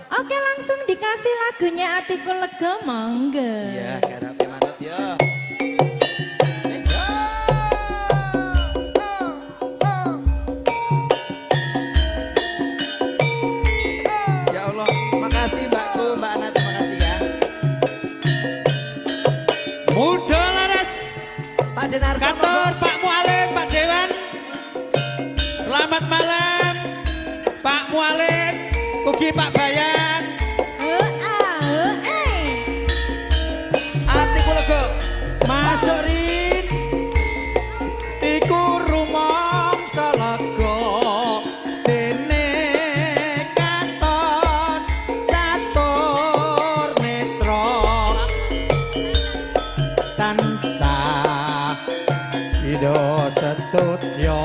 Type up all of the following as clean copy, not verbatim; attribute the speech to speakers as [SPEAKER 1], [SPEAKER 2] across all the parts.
[SPEAKER 1] Oke, langsung dikasih lagunya Atiku Lega, monggo.
[SPEAKER 2] Iya, garape manut ya. Ya Allah, makasih Mbakku, Mbak Ana, terima kasih ya.
[SPEAKER 3] Muda laras.
[SPEAKER 2] Pak Denarso,
[SPEAKER 3] Kantor Pak Mualim, Pak Dewan. Selamat malam Pak Mualim, ugi Pak Bayan.
[SPEAKER 2] Atiku Lega.
[SPEAKER 3] Masuk Rin. Iku rumangsa lega dene katon catur netra tansah ida setsutya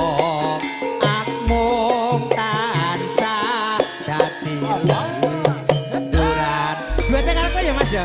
[SPEAKER 3] akmung tansah dadi duran. Duete karo kowe ya Mas ya.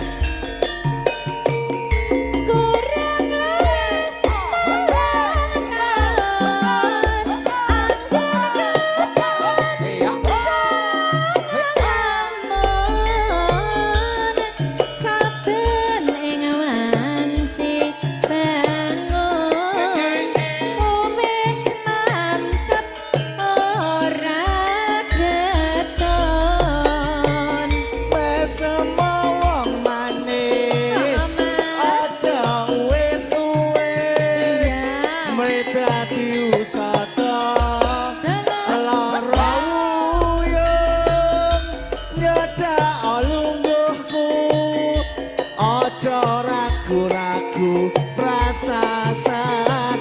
[SPEAKER 3] Ragu-ragu prasasat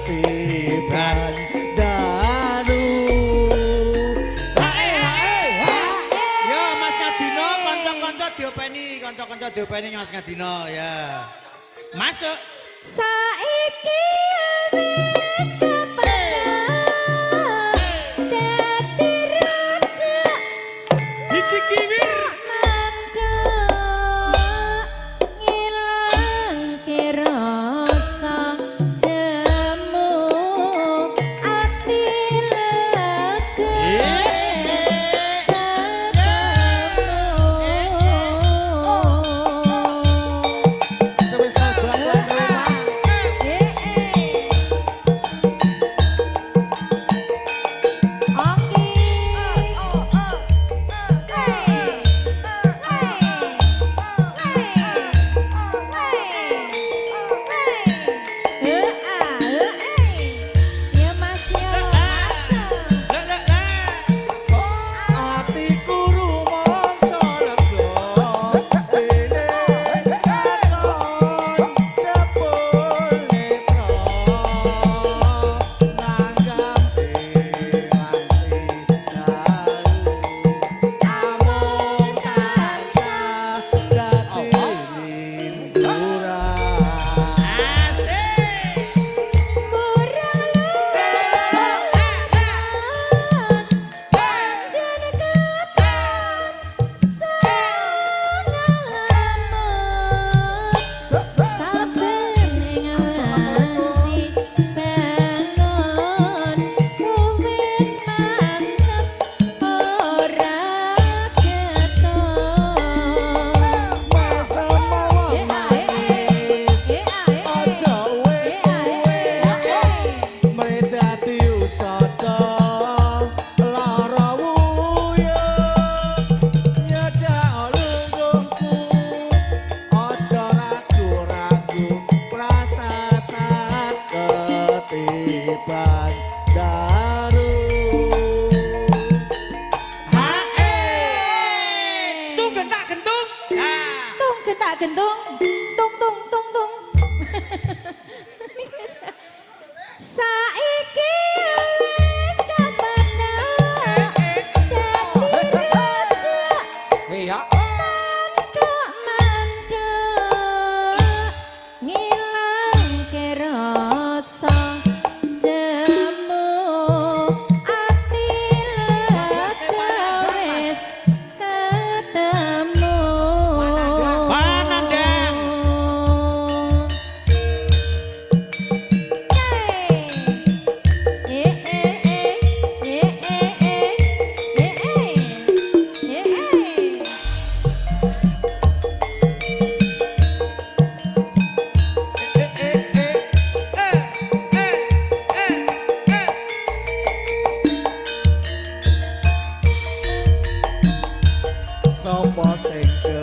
[SPEAKER 3] ketiban daru. Ya Mas Ngadino, kanca-kanca diopeni Mas Ngadino ya. Masuk.
[SPEAKER 1] Saiki wis kepenak dadi raja.
[SPEAKER 3] Iki kiwir.
[SPEAKER 1] Gentung, tung tung tung tung. Saiki wis kepenak dadi raja.
[SPEAKER 2] Iya.
[SPEAKER 1] Mandok ngilangke rasa jemu ati lega wis ketemu.
[SPEAKER 4] sing